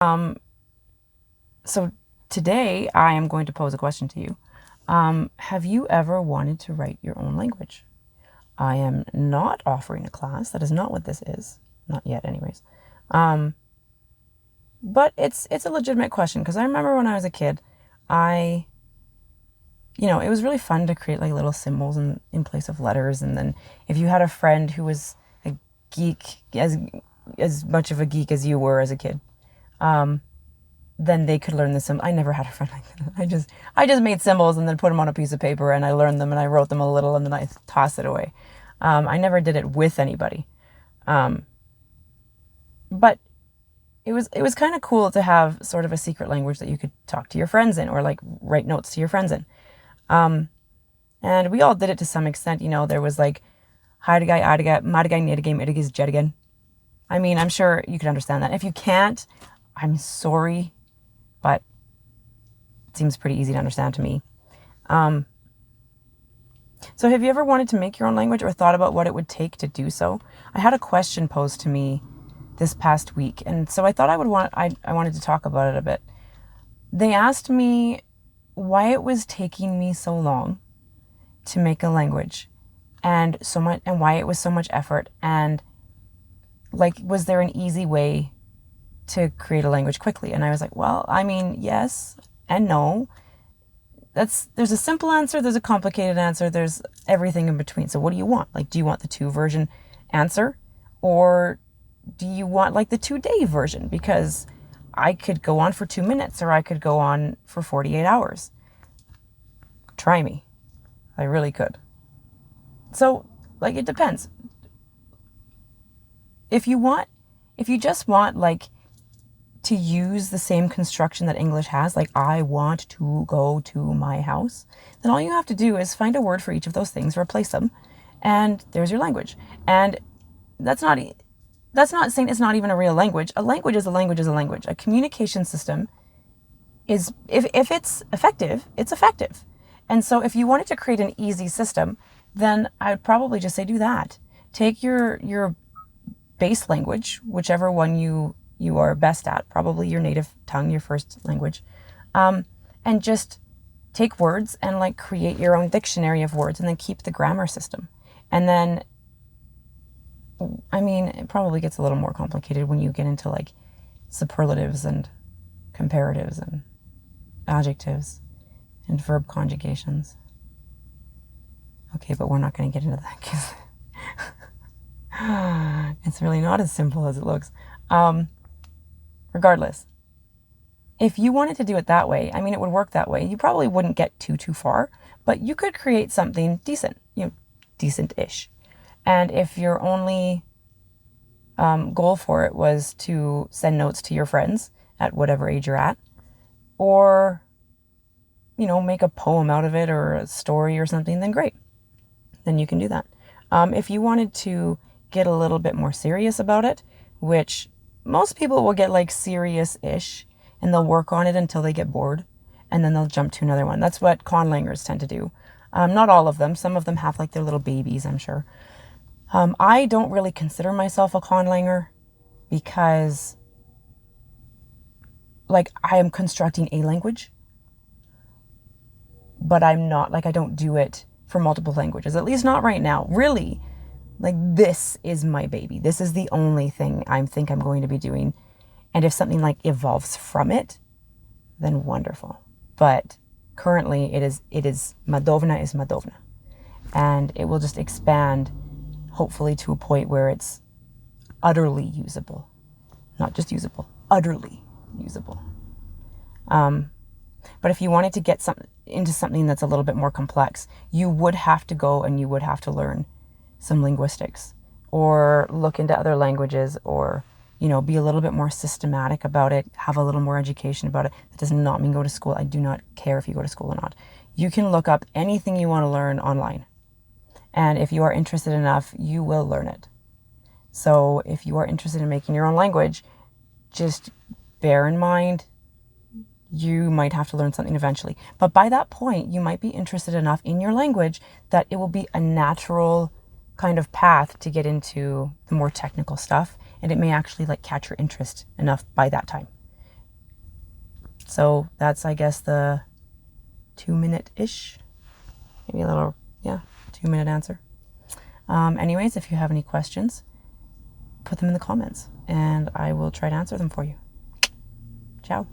So today I am going to pose a question to you. Have you ever wanted to write your own language? I am not offering a class. That is not what this is. Not yet, anyways. But it's a legitimate question because I remember when I was a kid, I, it was really fun to create like little symbols in place of letters. And then if you had a friend who was a geek, as much of a geek as you were as a kid, then they could learn the symbol. I never had a friend like that. I just made symbols and then put them on a piece of paper and I learned them and I wrote them a little and then I tossed it away. I never did it with anybody. But it was kind of cool to have sort of a secret language that you could talk to your friends in or like write notes to your friends in. And we all did it to some extent. There was like Heidigai, Adigai, Madigai, Nidigai, Midigis, Jedigan. I mean, I'm sure you could understand that. If you can't, I'm sorry, but it seems pretty easy to understand to me. So have you ever wanted to make your own language or thought about what it would take to do so? I had a question posed to me this past week, and so I thought I wanted to talk about it a bit. They asked me why it was taking me so long to make a language and so much, and why it was so much effort, and like, was there an easy way to create a language quickly? And I was like, well, I mean, yes and no. There's a simple answer, there's a complicated answer, there's everything in between. So what do you want? Like, do you want the 2-version answer, or do you want like the 2-day version? Because I could go on for 2 minutes or I could go on for 48 hours. Try me. I really could. So, like, it depends. If you just want like to use the same construction that English has, like I want to go to my house, then all you have to do is find a word for each of those things, replace them, and there's your language. And that's not saying it's not even a real language. A language is a language is a language. A communication system is, if it's effective, it's effective. And so if you wanted to create an easy system, then I would probably just say do that. Take your base language, whichever one you are best at, probably your native tongue, your first language, and just take words and like create your own dictionary of words and then keep the grammar system. And then, I mean, it probably gets a little more complicated when you get into like superlatives and comparatives and adjectives and verb conjugations. Okay, but we're not going to get into that because it's really not as simple as it looks. Regardless, if you wanted to do it that way, I mean, it would work that way. You probably wouldn't get too far, but you could create something decent, decent-ish. And if your only goal for it was to send notes to your friends at whatever age you're at, or, make a poem out of it or a story or something, then great. Then you can do that. If you wanted to get a little bit more serious about it, which most people will get like serious-ish, and they'll work on it until they get bored, and then they'll jump to another one. That's what conlangers tend to do. Not all of them. Some of them have like their little babies, I'm sure. I don't really consider myself a conlanger because like I am constructing a language, but I'm not like, I don't do it for multiple languages, at least not right now. Really, like, this is my baby. This is the only thing I think I'm going to be doing. And if something like evolves from it, then wonderful. But currently it is Madovna is Madovna. And it will just expand, hopefully, to a point where it's utterly usable. Not just usable, utterly usable. But if you wanted to get into something that's a little bit more complex, you would have to go and you would have to learn some linguistics or look into other languages, or, be a little bit more systematic about it, have a little more education about it. That does not mean go to school. I do not care if you go to school or not. You can look up anything you want to learn online. And if you are interested enough, you will learn it. So if you are interested in making your own language, just bear in mind, you might have to learn something eventually. But by that point, you might be interested enough in your language that it will be a natural kind of path to get into the more technical stuff. And it may actually like catch your interest enough by that time. So that's, I guess, the 2-minute-ish, maybe a little, yeah, 2-minute answer. Anyways, if you have any questions, put them in the comments and I will try to answer them for you. Ciao.